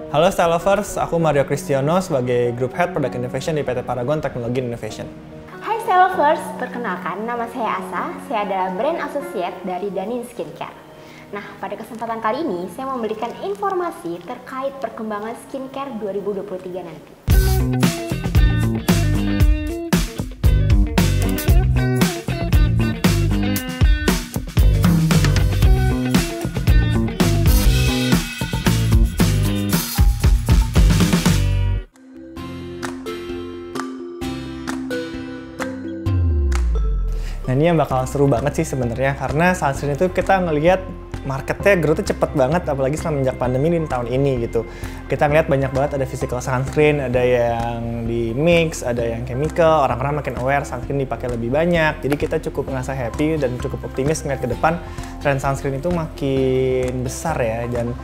Halo Style Lovers, aku Mario Cristiano sebagai Group Head Product Innovation di PT Paragon Technology Innovation. Hai Style Lovers, perkenalkan nama saya Asa, saya adalah Brand Associate dari Danin Skincare. Nah, pada kesempatan kali ini saya memberikan informasi terkait perkembangan skincare 2023 nanti. Nah ini yang bakal seru banget sih sebenarnya karena sunscreen itu kita ngelihat marketnya growth-nya cepet banget apalagi semenjak pandemi di tahun ini gitu. Kita ngeliat banyak banget ada physical sunscreen, ada yang di mix, ada yang chemical, orang-orang makin aware sunscreen dipakai lebih banyak. Jadi kita cukup ngerasa happy dan cukup optimis ngeliat ke depan tren sunscreen itu makin besar ya dan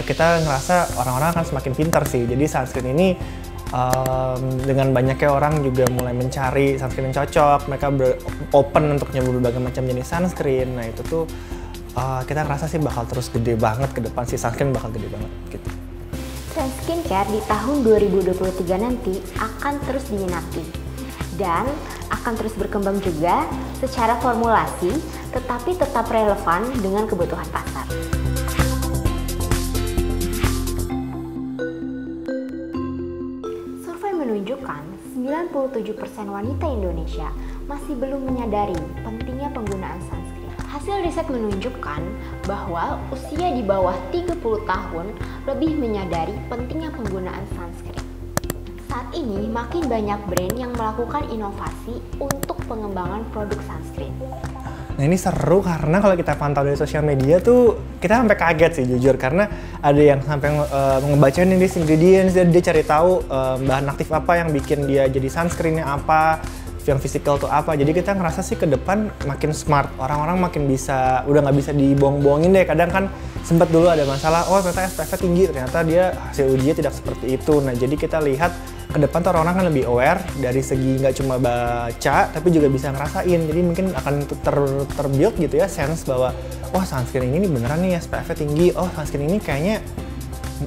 kita ngerasa orang-orang akan semakin pintar sih. Jadi sunscreen ini dengan banyaknya orang juga mulai mencari sunscreen yang cocok, mereka open untuk nyoba berbagai macam jenis sunscreen. Nah itu tuh kita ngerasa sih bakal terus gede banget ke depan sih, sunscreen bakal gede banget gitu. Tren skincare di tahun 2023 nanti akan terus diminati dan akan terus berkembang juga secara formulasi tetapi tetap relevan dengan kebutuhan pasar. Menunjukkan 97% wanita Indonesia masih belum menyadari pentingnya penggunaan sunscreen. Hasil riset menunjukkan bahwa usia di bawah 30 tahun lebih menyadari pentingnya penggunaan sunscreen. Saat ini makin banyak brand yang melakukan inovasi untuk pengembangan produk sunscreen. Nah ini seru karena kalau kita pantau dari sosial media tuh kita sampai kaget sih jujur karena ada yang sampai ngebacain ini ingredients dia cari tahu bahan aktif apa yang bikin dia jadi sunscreennya apa, yang physical tuh apa. Jadi kita ngerasa sih ke depan makin smart, orang-orang makin bisa udah nggak bisa dibohong-bohongin deh. Kadang kan sempat dulu ada masalah, oh ternyata SPF tinggi, ternyata dia hasil ujinya tidak seperti itu. Nah jadi kita lihat ke depan tuh orang-orang kan lebih aware dari segi nggak cuma baca tapi juga bisa ngerasain. Jadi mungkin akan terbuild gitu ya sense bahwa wah sunscreen ini beneran nih SPF-nya tinggi, oh sunscreen ini kayaknya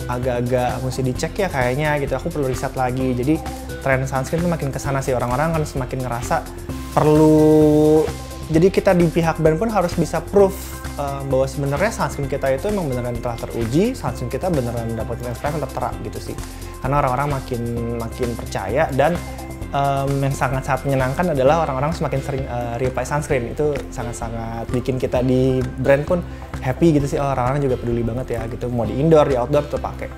agak-agak mesti dicek ya kayaknya gitu, aku perlu riset lagi. Jadi tren sunscreen tuh makin kesana sih, orang-orang kan semakin ngerasa perlu. Jadi kita di pihak brand pun harus bisa proof bahwa sebenarnya sunscreen kita itu emang beneran telah teruji, sunscreen kita beneran dapetin SPF yang tertera gitu sih. Karena orang-orang makin percaya dan yang sangat-sangat menyenangkan adalah orang-orang semakin sering reapply sunscreen. Itu sangat-sangat bikin kita di brand pun happy gitu sih, oh, orang-orang juga peduli banget ya gitu, mau di indoor, di outdoor tuh pakai.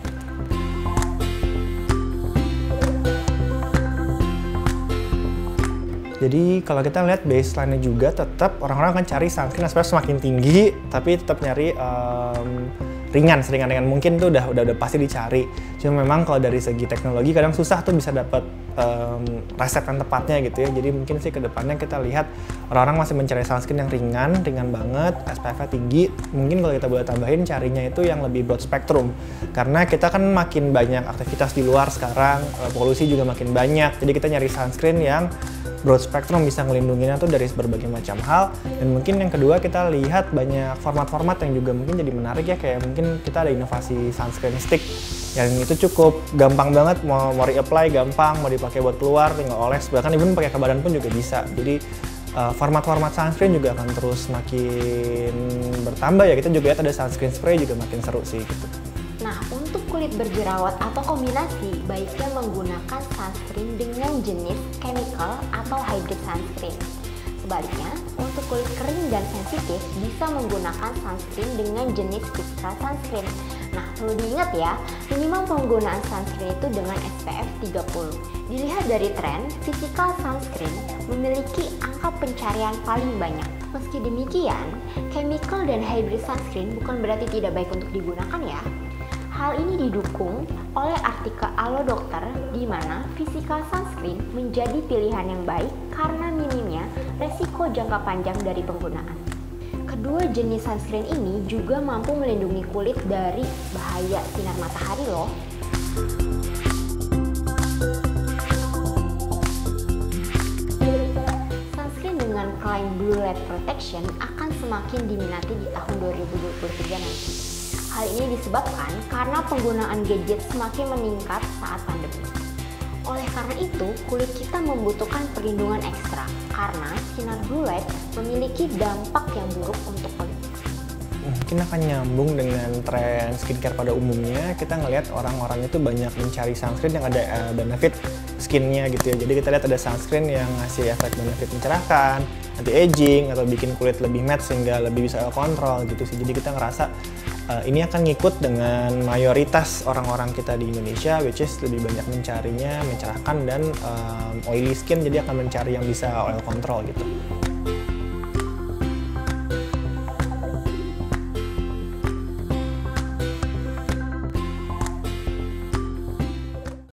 Jadi kalau kita lihat baseline-nya juga tetap orang-orang akan cari sunscreen SPF semakin tinggi tapi tetap nyari seringan mungkin tuh udah pasti dicari. Cuma memang kalau dari segi teknologi kadang susah tuh bisa dapat resep yang tepatnya gitu ya. Jadi mungkin sih ke depannya kita lihat orang-orang masih mencari sunscreen yang ringan banget, SPF-nya tinggi. Mungkin kalau kita boleh tambahin carinya itu yang lebih broad spectrum. Karena kita kan makin banyak aktivitas di luar sekarang, polusi juga makin banyak. Jadi kita nyari sunscreen yang broad spectrum bisa ngelindunginnya tuh dari berbagai macam hal. Dan mungkin yang kedua kita lihat banyak format-format yang juga mungkin jadi menarik ya, kayak mungkin kita ada inovasi sunscreen stick yang itu cukup gampang banget, mau reapply gampang, mau dipakai buat keluar tinggal oles, bahkan even pakai ke badan pun juga bisa. Jadi format-format sunscreen juga akan terus makin bertambah ya. Kita juga lihat ada sunscreen spray juga makin seru sih gitu. Nah, untuk kulit berjerawat atau kombinasi, baiknya menggunakan sunscreen dengan jenis chemical atau hybrid sunscreen. Sebaliknya, untuk kulit kering dan sensitif bisa menggunakan sunscreen dengan jenis physical sunscreen. Nah, perlu diingat ya, minimal penggunaan sunscreen itu dengan SPF 30. Dilihat dari tren, physical sunscreen memiliki angka pencarian paling banyak. Meski demikian, chemical dan hybrid sunscreen bukan berarti tidak baik untuk digunakan ya. Hal ini didukung oleh artikel Alo Dokter di mana physical sunscreen menjadi pilihan yang baik karena minimnya resiko jangka panjang dari penggunaan. Kedua jenis sunscreen ini juga mampu melindungi kulit dari bahaya sinar matahari loh. Sunscreen dengan klaim Blue Light Protection akan semakin diminati di tahun 2023 nanti. Hal ini disebabkan karena penggunaan gadget semakin meningkat saat pandemi. Oleh karena itu, kulit kita membutuhkan perlindungan ekstra karena sinar blue light memiliki dampak yang buruk untuk kulit. Mungkin akan nyambung dengan tren skincare pada umumnya. Kita ngelihat orang-orang itu banyak mencari sunscreen yang ada benefit skinnya gitu ya. Jadi kita lihat ada sunscreen yang ngasih efek benefit mencerahkan, anti-aging, atau bikin kulit lebih matte sehingga lebih bisa kontrol gitu sih. Jadi kita ngerasa ini akan ngikut dengan mayoritas orang-orang kita di Indonesia, which is lebih banyak mencarinya mencerahkan dan oily skin, jadi akan mencari yang bisa oil control gitu.